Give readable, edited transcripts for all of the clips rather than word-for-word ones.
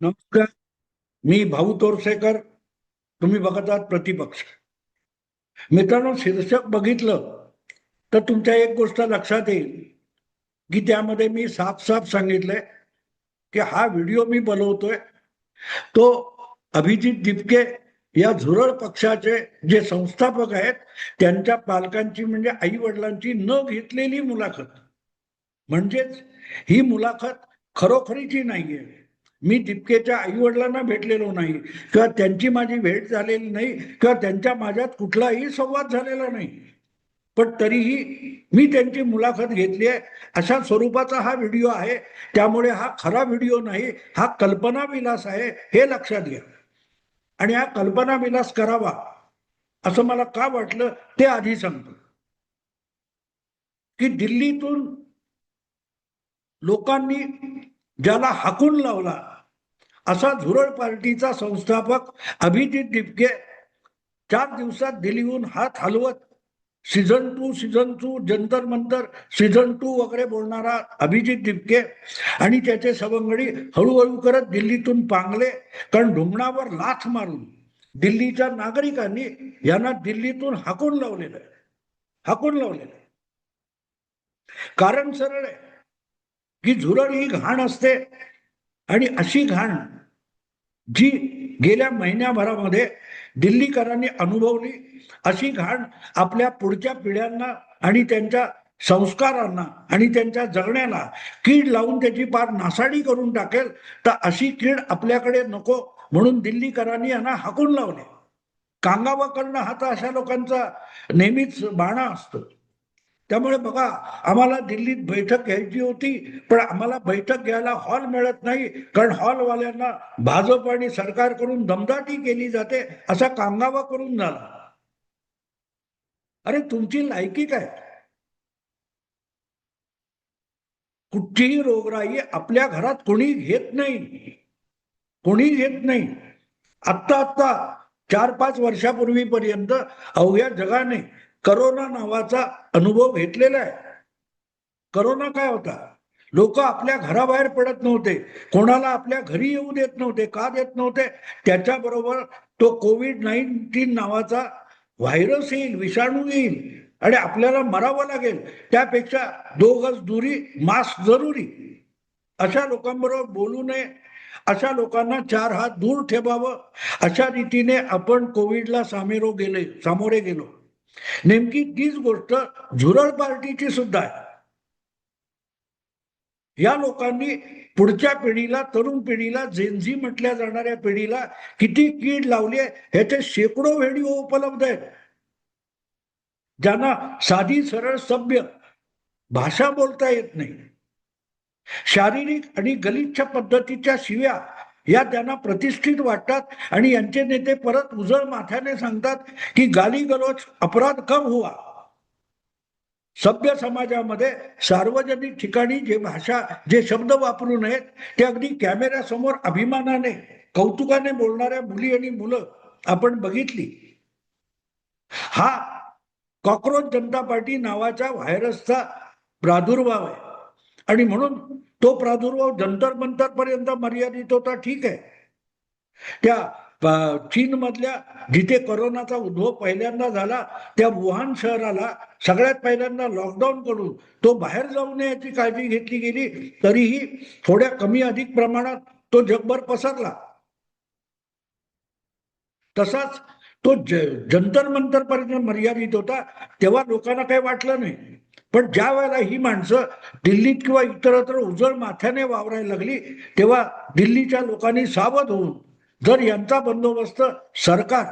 नमस्कार. मी भाऊ तोरसेकर. तुम्ही बघत आहात प्रतिपक्ष. मित्रांनो, शीर्षक बघितलं तर तुमच्या एक गोष्ट लक्षात येईल की त्यामध्ये मी साफ साफ सांगितलंय की हा व्हिडिओ मी बनवतोय तो अभिजित दिपके या झुरळ पक्षाचे जे संस्थापक आहेत त्यांच्या पालकांची म्हणजे आई वडिलांची न घेतलेली मुलाखत. म्हणजेच ही मुलाखत खरोखरीची नाहीये. मी दिपकेच्या आई वडिलांना भेटलेलो नाही किंवा त्यांची माझी भेट झालेली नाही किंवा त्यांच्या माझ्यात कुठलाही संवाद झालेला नाही, पण तरीही मी त्यांची मुलाखत घेतली आहे अशा स्वरूपाचा हा व्हिडिओ आहे. त्यामुळे हा खरा व्हिडिओ नाही, हा कल्पना विलास आहे हे लक्षात घ्या. आणि हा कल्पना विलास करावा असं मला का वाटलं ते आधी सांगतो. की दिल्लीतून लोकांनी ज्याला हाकून लावला असा झुरळ पार्टीचा संस्थापक अभिजित दिपके 4 दिवसात दिल्लीहून हात हलवत सीझन 2 जंतर मंतर सीझन 2 वगैरे बोलणारा अभिजित दिपके आणि त्याचे सवंगडी हळूहळू करत दिल्लीतून पांगले. कारण ढुंगणावर लाथ मारून दिल्लीच्या नागरिकांनी यांना दिल्लीतून हाकून लावलेलं आहे. हाकून लावलेलं आहे. कारण सरळ आहे की झुरळ ही घाण असते आणि अशी घाण जी गेल्या महिन्याभरामध्ये दिल्लीकरांनी अनुभवली, अशी घाण आपल्या पुढच्या पिढ्यांना आणि त्यांच्या संस्कारांना आणि त्यांच्या जगण्याला कीड लावून त्याची पार नासाडी करून टाकेल. तर अशी कीड आपल्याकडे नको म्हणून दिल्लीकरांनी यांना हाकून लावले. कांगावा करणं हा तर अशा लोकांचा नेहमीच बाणा असतो. त्यामुळे बघा, आम्हाला दिल्लीत बैठक घ्यायची होती पण आम्हाला बैठक घ्यायला हॉल मिळत नाही कारण हॉलवाल्यांना भाजप आणि सरकारकडून दमदाटी केली जाते असा कांगावा करून झाला. अरे तुमची लायकी काय? कुठचीही रोगराई आपल्या घरात कोणी घेत नाही. कोणी घेत नाही. आत्ता आत्ता 4-5 वर्षापूर्वीपर्यंत अवघ्या जगाने करोना नावाचा अनुभव घेतलेला आहे. करोना काय होता? लोक आपल्या घराबाहेर पडत नव्हते, कोणाला आपल्या घरी येऊ देत नव्हते. का देत नव्हते? त्याच्याबरोबर तो कोविड-19 नावाचा व्हायरस येईल, विषाणू येईल आणि आपल्याला मरावं लागेल. त्यापेक्षा 2 गज दुरी, मास्क जरुरी. अशा लोकांबरोबर बोलू नये, अशा लोकांना 4 हात दूर ठेवावं. अशा रीतीने आपण कोविडला सामोरे गेलो. नेमकी तीच गोष्ट झुरळ पार्टीची सुद्धा आहे. या लोकांनी पुढच्या पिढीला, तरुण पिढीला, जेनझी म्हटल्या जाणाऱ्या पिढीला किती कीड लावली आहे ह्याचे शेकडो व्हिडिओ उपलब्ध आहेत. ज्यांना साधी सरळ सभ्य भाषा बोलता येत नाही, शारीरिक आणि गलिच्छ पद्धतीच्या शिव्या या त्यांना प्रतिष्ठित वाटतात आणि यांचे नेते परत उजळ माथ्याने सांगतात की गाली गलोच अपराध कम हुआ. सभ्य समाजामध्ये सार्वजनिक ठिकाणी जे शब्द वापरू नयेत ते अगदी कॅमेऱ्यासमोर अभिमानाने, कौतुकाने बोलणाऱ्या मुली आणि मुलं आपण बघितली. हा कॉकरोच जनता पार्टी नावाच्या व्हायरसचा प्रादुर्भाव आहे आणि म्हणून तो प्रादुर्भाव जंतर मंतर पर्यंत मर्यादित होता. ठीक आहे. त्या चीन मधल्या जिथे कोरोनाचा उद्भव पहिल्यांदा झाला त्या वुहान शहराला सगळ्यात पहिल्यांदा लॉकडाऊन करून तो बाहेर जाऊ नये याची काळजी घेतली गेली. तरीही थोड्या कमी अधिक प्रमाणात तो जगभर पसरला. तसाच तो जंतर मंतर पर्यंत मर्यादित होता. तेव्हा लोकांना काही वाटलं नाही. पण ज्या वेळेला ही माणसं दिल्लीत किंवा इतरत्र उजळ माथ्याने वावरायला लागली तेव्हा दिल्लीच्या लोकांनी सावध होऊन जर यांचा बंदोबस्त सरकार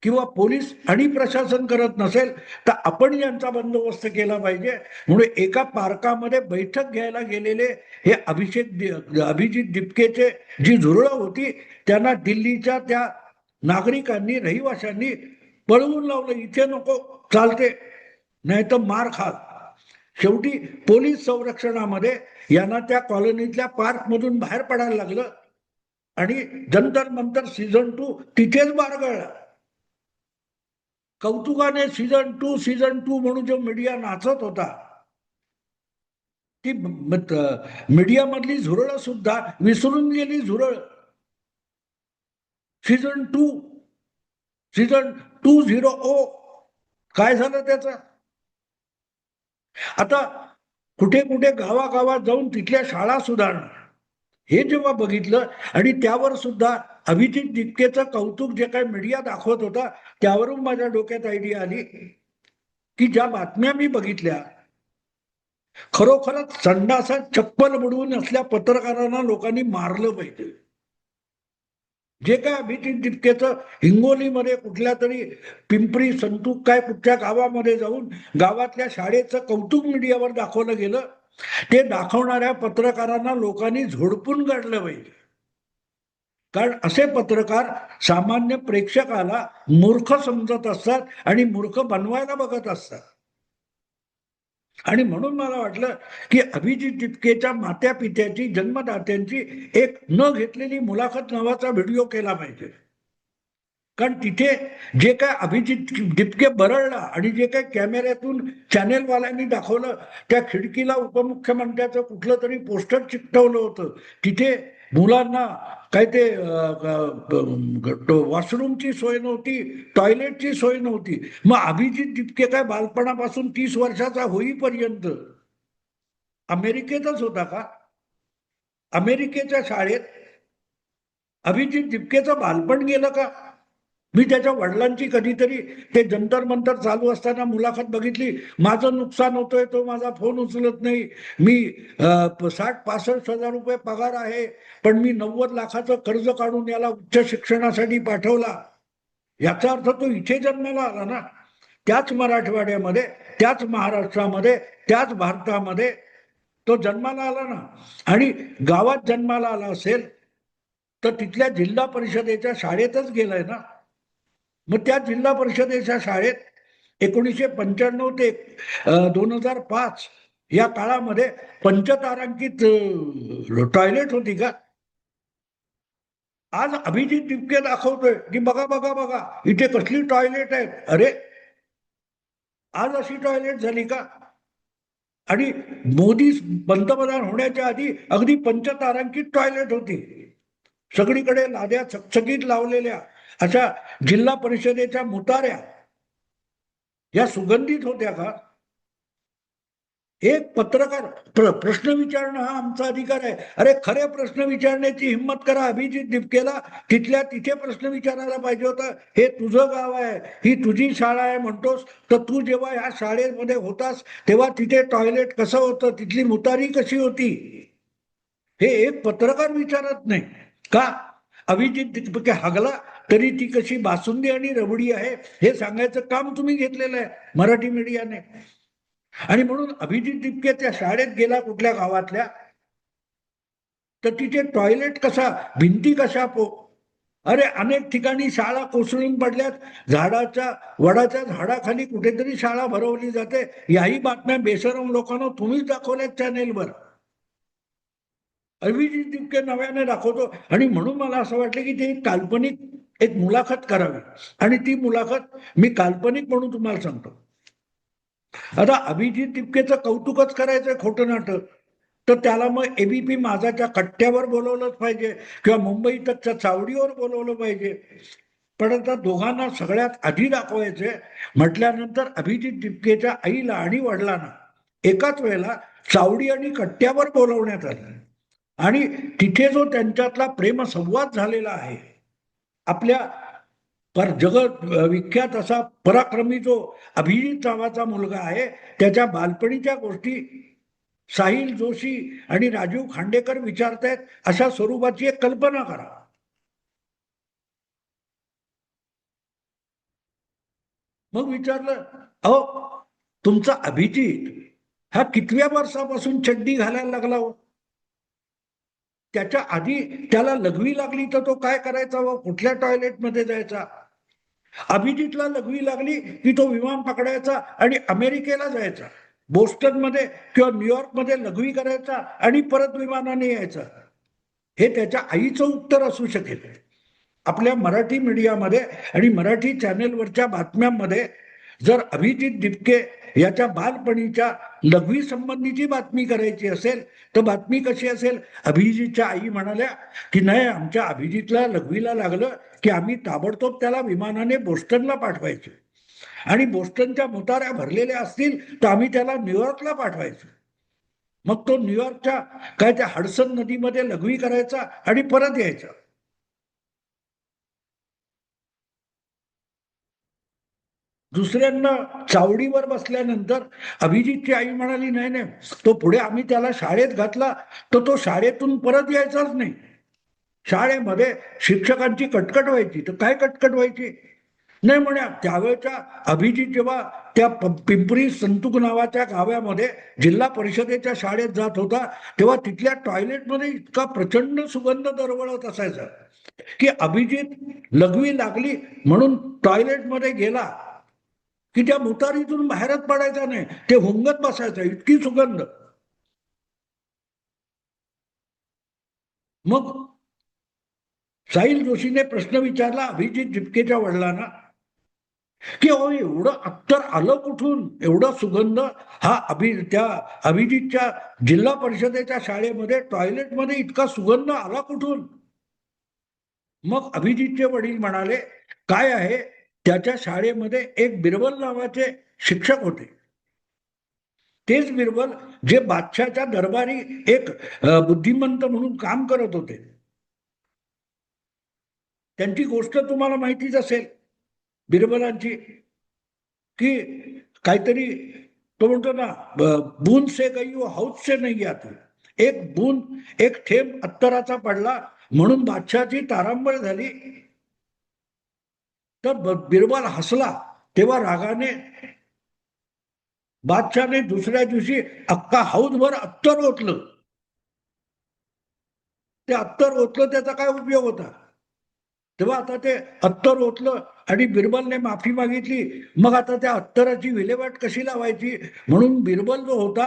किंवा पोलीस आणि प्रशासन करत नसेल तर आपण यांचा बंदोबस्त केला पाहिजे. म्हणून एका पार्कामध्ये बैठक घ्यायला गेलेले हे अभिजित दिपकेचे जी झुरळं होती त्यांना दिल्लीच्या त्या नागरिकांनी, रहिवाशांनी पळवून लावलं. इथे नको, चालते, नाही तर मार खाल. शेवटी पोलीस संरक्षणामध्ये यांना त्या कॉलनीतल्या पार्क मधून बाहेर पडायला लागलं आणि जंतर मंतर सीझन 2 तिथेच बारगळला. कौतुकाने सीझन 2 म्हणून जो मीडिया नाचत होता ती मीडिया मधली झुरळ सुद्धा विसरून गेली. झुरळ सीझन 2, सीझन 20 काय झालं त्याचं? आता कुठे कुठे गावागावात जाऊन तिथल्या शाळा सुधारणं, हे जेव्हा बघितलं आणि त्यावर सुद्धा अभिजित दिपकेचं कौतुक जे काही मीडिया दाखवत होता, त्यावरून माझ्या डोक्यात आयडिया आली की ज्या बातम्या मी बघितल्या, खरोखरच संडासात चप्पल बुडवून असल्या पत्रकारांना लोकांनी मारलं पाहिजे. जे काय अभिजित दिपकेचं हिंगोलीमध्ये कुठल्या तरी पिंपरी संतूक काय कुठच्या गावामध्ये जाऊन गावातल्या शाळेचं कौतुक मीडियावर दाखवलं गेलं, ते दाखवणाऱ्या पत्रकारांना लोकांनी झोडपून काढलं पाहिजे. कारण असे पत्रकार सामान्य प्रेक्षकाला मूर्ख समजत असतात आणि मूर्ख बनवायला बघत असतात. आणि म्हणून मला वाटलं की अभिजित दिपकेच्या मात्या पित्याची, जन्मदात्यांची एक न घेतलेली मुलाखत नावाचा व्हिडिओ केला पाहिजे. कारण तिथे जे काय अभिजित दिपके बरळला आणि जे काय कॅमेऱ्यातून चॅनेलवाल्यांनी दाखवलं, त्या खिडकीला उपमुख्यमंत्र्याचं कुठलं तरी पोस्टर चिकटवलं होतं. तिथे मुलांना काय ते वॉशरूमची सोय नव्हती, टॉयलेटची सोय नव्हती. मग अभिजित दिपके काय बालपणापासून 30 वर्षाचा होईपर्यंत अमेरिकेतच होता का? अमेरिकेच्या शाळेत अभिजित दिपकेचं बालपण गेलं का? मी त्याच्या वडिलांची कधीतरी ते जंतर मंतर चालू असताना मुलाखत बघितली. माझं नुकसान होतोय, तो माझा फोन उचलत नाही, मी 60-65 हजार रुपये पगार आहे, पण मी 90 लाखाचं कर्ज काढून याला उच्च शिक्षणासाठी पाठवला. याचा अर्थ तो इथे जन्माला आला ना, त्याच मराठवाड्यामध्ये, त्याच महाराष्ट्रामध्ये, त्याच भारतामध्ये तो जन्माला आला ना. आणि गावात जन्माला आला असेल तर तिथल्या जिल्हा परिषदेच्या शाळेतच गेलाय ना. मग त्या जिल्हा परिषदेच्या शाळेत 1995 ते 2005 या काळामध्ये पंचतारांकित टॉयलेट होती का? आज अभिजित दिपके दाखवतोय की बघा बघा बघा इथे कसली टॉयलेट आहे. अरे, आज अशी टॉयलेट झाली का? आणि मोदी पंतप्रधान होण्याच्या आधी अगदी पंचतारांकित टॉयलेट होती. सगळीकडे लाद्या चकचकीत लावलेल्या अशा जिल्हा परिषदेच्या मुताऱ्या या सुगंधित होत्या का? एक पत्रकार प्रश्न विचारणं हा आमचा अधिकार आहे. अरे, खरे प्रश्न विचारण्याची हिंमत करा. अभिजित दिपकेला तिथल्या तिथे प्रश्न विचारायला पाहिजे होता. हे तुझं गाव आहे, ही तुझी शाळा आहे म्हणतोस, तर तू जेव्हा ह्या शाळेमध्ये होतास तेव्हा तिथे टॉयलेट कसं होतं, तिथली मुतारी कशी होती, हे एक पत्रकार विचारत नाही का? अभिजित दिपके हगला तरी ती कशी बासुंदी आणि रबडी आहे हे सांगायचं काम तुम्ही घेतलेलं आहे मराठी मीडियाने. आणि म्हणून अभिजित दिपके त्या शाळेत गेला कुठल्या गावातल्या, तर तिथे टॉयलेट कसा, भिंती कशा अरे, अनेक ठिकाणी शाळा कोसळून पडल्यात. वडाच्या झाडाखाली कुठेतरी शाळा भरवली जाते. याही बातम्या बेशरम लोकांना तुम्हीच दाखवल्यात चॅनेलवर. अभिजित दिपके नव्याने दाखवतो. आणि म्हणून मला असं वाटलं की ते काल्पनिक एक मुलाखत करावी. आणि ती मुलाखत मी काल्पनिक म्हणून तुम्हाला सांगतो. आता अभिजित दिपकेचं कौतुकच करायचंय खोटं नाटक, तर त्याला मग एबीपी माझाच्या कट्ट्यावर बोलवलंच पाहिजे किंवा मुंबई तकच्या चावडीवर बोलवलं पाहिजे. पण आता दोघांना सगळ्यात आधी दाखवायचे म्हटल्यानंतर अभिजित दिपकेच्या आईला आणि वडिलांना एकाच वेळेला चावडी आणि कट्ट्यावर बोलवण्यात आलं. आणि तिथे जो त्यांच्यातला प्रेमसंवाद झालेला आहे, आपल्या पर जगत विख्यात असा पराक्रमी जो अभिजित नावाचा मुलगा आहे, त्याच्या बालपणीच्या गोष्टी साहिल जोशी आणि राजीव खांडेकर विचारतायत अशा स्वरूपाची एक कल्पना करा. मग विचारलं, अहो, तुमचा अभिजित हा कितव्या वर्षापासून चड्डी घालायला लागला हो? त्याच्या आधी त्याला लघवी लागली तर तो काय करायचा व कुठल्या टॉयलेटमध्ये जायचा? अभिजितला लघवी लागली की तो विमान पकडायचा आणि अमेरिकेला जायचा, बोस्टन मध्ये किंवा न्यूयॉर्क मध्ये लघवी करायचा आणि परत विमानाने यायचा. हे त्याच्या आईचं उत्तर असू शकेल. आपल्या मराठी मीडियामध्ये आणि मराठी चॅनेलवरच्या बातम्यांमध्ये जर अभिजित दिपके याच्या बालपणीच्या लघवी संबंधीची बातमी करायची असेल तर बातमी कशी असेल? अभिजितच्या आई म्हणाल्या की नाही, आमच्या अभिजितला लघवीला लागलं की आम्ही ताबडतोब त्याला विमानाने बोस्टनला पाठवायचो आणि बोस्टनच्या मुताऱ्या भरलेल्या असतील तर आम्ही त्याला न्यूयॉर्कला पाठवायचो. मग तो न्यूयॉर्कच्या काय त्या हडसन नदीमध्ये लघवी करायचा आणि परत यायचा. दुसऱ्यांना चावडीवर बसल्यानंतर अभिजितची आई म्हणाली नाही नाही, तो पुढे आम्ही त्याला शाळेत घातला तर तो शाळेतून परत यायचाच नाही. शाळेमध्ये शिक्षकांची कटकट व्हायची. तर काय कटकट व्हायची? नाही म्हणा, त्यावेळेच्या अभिजित जेव्हा त्या पिंपरी संतूक नावाच्या गावामध्ये जिल्हा परिषदेच्या शाळेत जात होता तेव्हा तिथल्या टॉयलेटमध्ये इतका प्रचंड सुगंध दरवळत असायचा की अभिजित लघवी लागली म्हणून टॉयलेटमध्ये गेला की त्या मुतारीतून बाहेरच पडायचा नाही, ते हुंगत बसायचं, इतकी सुगंध. मग साहिल जोशीने प्रश्न विचारला अभिजित दिपकेच्या वडिलांना की अहो एवढं अत्तर आलं कुठून, एवढा सुगंध हा त्या अभिजितच्या जिल्हा परिषदेच्या शाळेमध्ये टॉयलेटमध्ये इतका सुगंध आला कुठून? मग अभिजितचे वडील म्हणाले काय आहे, त्याच्या शाळेमध्ये एक बिरबल नावाचे शिक्षक होते. तेच बिरबल जे बादशाच्या दरबारी एक बुद्धिमंत म्हणून काम करत होते. त्यांची गोष्ट तुम्हाला माहितीच असेल बिरबलांची, की काहीतरी तो म्हणतो ना, बूंद से गई वो हौद से नहीं आती. एक बूंद, एक थेंब अत्तराचा पडला म्हणून बादशाची तारांबळ झाली. तर बिरबल हसला तेव्हा रागाने बादशाने दुसऱ्या दिवशी अख्खा हौदभर अत्तर ओतलं. ते अत्तर ओतलं, त्याचा काय उपयोग होता? तेव्हा आता ते अत्तर ओतलं आणि बिरबलने माफी मागितली. मग आता त्या अत्तराची विल्हेवाट कशी लावायची म्हणून बिरबल जो होता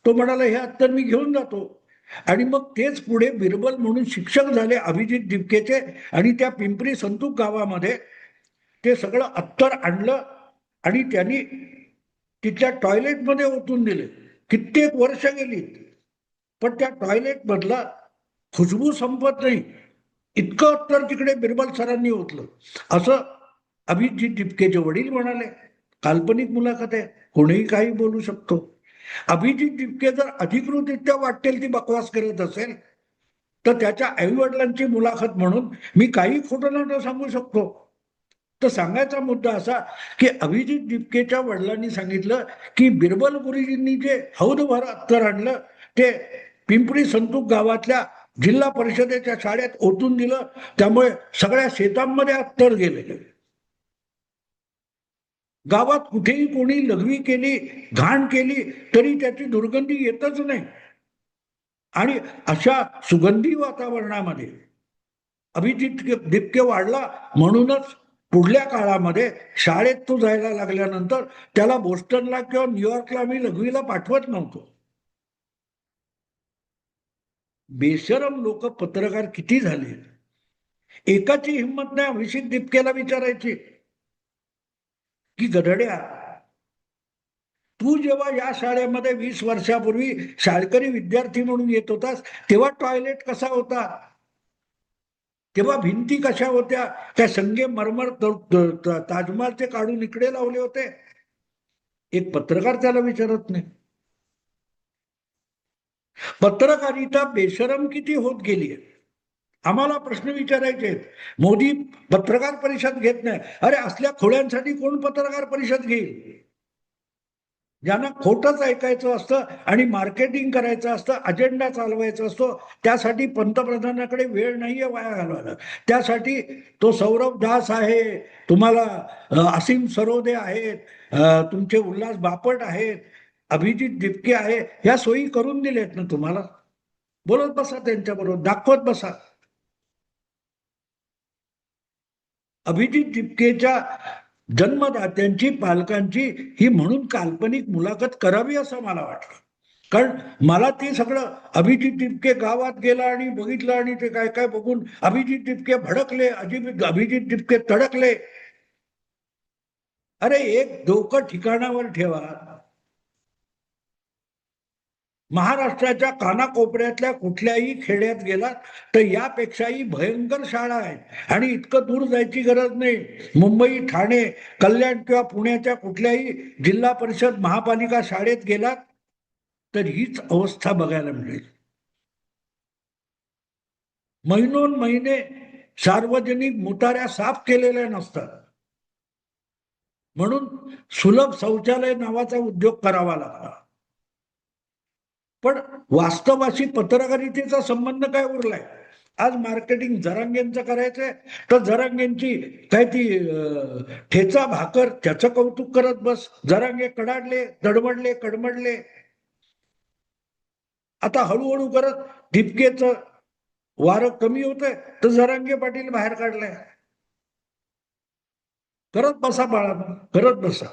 तो म्हणाला हे अत्तर मी घेऊन जातो. आणि मग तेच पुढे बिरबल म्हणून शिक्षक झाले अभिजित दिपकेचे आणि त्या पिंपरी संतूक गावामध्ये ते सगळं अत्तर आणलं आणि त्यांनी तिथल्या टॉयलेटमध्ये ओतून दिले. कित्येक वर्ष गेली पण त्या टॉयलेट मधला खुशबू संपत नाही, इतकं अत्तर तिकडे बिरबल सरांनी ओतलं, असं अभिजित दिपकेचे वडील म्हणाले. काल्पनिक मुलाखत आहे, कोणीही काही बोलू शकतो. अभिजित दिपके जर अधिकृतरित्या वाटेल ती बकवास करत असेल तर त्याच्या आई वडिलांची मुलाखत म्हणून मी काही खोटं न सांगू शकतो. तर सांगायचा मुद्दा असा की अभिजित दिपकेच्या वडिलांनी सांगितलं की बिरबल गुरुजींनी जे हौदभर अत्तर आणलं ते पिंपरी संतूक गावातल्या जिल्हा परिषदेच्या शाळेत ओतून दिलं, त्यामुळे सगळ्या शेतांमध्ये अत्तर गेले. गावात कुठेही कोणी लघवी केली, घाण केली तरी त्याची दुर्गंधी येतच नाही. आणि अशा सुगंधी वातावरणामध्ये अभिजित दिपके वाढला. म्हणूनच पुढल्या काळामध्ये शाळेत तो जायला लागल्यानंतर त्याला बोस्टनला किंवा न्यूयॉर्कला आम्ही लघवीला पाठवत नव्हतो. बेशरम लोक पत्रकार किती झाले, एकाची हिंमत नाही अभिजित दिपकेला विचारायची की गधड्या, तू जेव्हा या शाळेमध्ये 20 वर्षापूर्वी शाळकरी विद्यार्थी म्हणून येत होतास तेव्हा टॉयलेट कसा होता, तेव्हा भिंती कशा होत्या, त्या संगे मरमर ताजमहालचे काढून इकडे लावले होते? एक पत्रकार त्याला विचारत नाही. पत्रकारिता बेशरम किती होत गेली आहे. आम्हाला प्रश्न विचारायचे आहेत. मोदी पत्रकार परिषद घेत नाही. अरे असल्या खोड्यांसाठी कोण पत्रकार परिषद घेईल? ज्यांना खोटच ऐकायचं असतं आणि मार्केटिंग करायचं असतं, अजेंडा चालवायचा असतो, त्यासाठी पंतप्रधानाकडे वेळ नाहीये वाया घालवायला. त्यासाठी तो सौरभ दास आहे, तुम्हाला असीम सरोदे आहेत, तुमचे उल्हास बापट आहेत, अभिजित दिपके आहे, ह्या सोयी करून दिल्यात ना तुम्हाला. बोलत बसा त्यांच्याबरोबर, दाखवत बसा. अभिजित दिपकेच्या जन्मदात्यांची, पालकांची ही म्हणून काल्पनिक मुलाखत करावी असं मला वाटलं. कारण मला ती सगळं अभिजित दिपके गावात गेला आणि बघितलं आणि ते काय काय बघून, अभिजित दिपके भडकले, अभिजित दिपके तडकले, अरे एक डोकं ठिकाणावर ठेवा. महाराष्ट्राच्या कानाकोपऱ्यातल्या कुठल्याही खेड्यात गेलात तर यापेक्षाही भयंकर शाळा आहे, आणि इतकं दूर जायची गरज नाही. मुंबई, ठाणे, कल्याण किंवा पुण्याच्या कुठल्याही जिल्हा परिषद महापालिका शाळेत गेलात तर हीच अवस्था बघायला मिळेल. महिनोन महिने सार्वजनिक मुताऱ्या साफ केलेल्या नसतात, म्हणून सुलभ शौचालय नावाचा उद्योग करावा लागला. पण वास्तवाशी पत्रकारितेचा संबंध काय उरलाय? आज मार्केटिंग जरांगेंचं करायचंय तर जरांगेंची काय ती ठेचा भाकर त्याचं कौतुक करत बस. जरांगे कडाडले, दडबडले, कडमडले. आता हळूहळू करत ठिपकेचं वारं कमी होतंय तर जरांगे पाटील बाहेर काढलाय. करत बसा बाळांनो, करत बसा.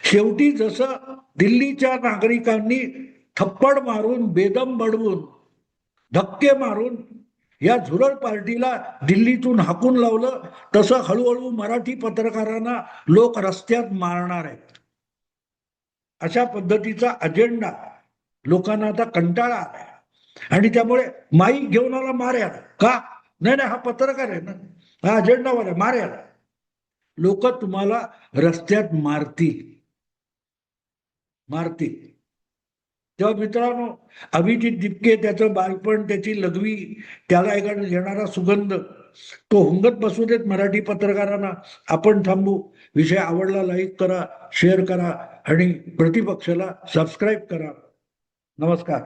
शेवटी जसं दिल्लीच्या नागरिकांनी थप्पड मारून, बेदम बडवून, धक्के मारून या झुरळ पार्टीला दिल्लीतून हाकून लावलं, तसं हळूहळू मराठी पत्रकारांना लोक रस्त्यात मारणार आहेत. अशा पद्धतीचा अजेंडा लोकांना आता कंटाळा आलाय, आणि त्यामुळे माईक घेऊन आला मार्याला का? नाही नाही, हा पत्रकार आहे ना, हा अजेंडावर आहे, मार्याला. लोक तुम्हाला रस्त्यात मारतील, मारतील. तेव्हा मित्रांनो, अभिजित दिपके, त्याचं बालपण, त्याची लघवी, त्याला येणारा सुगंध, तो हुंगत बसू देत मराठी पत्रकारांना. आपण थांबू. विषय आवडला लाईक करा, शेअर करा, आणि प्रतिपक्षाला सबस्क्राईब करा. नमस्कार.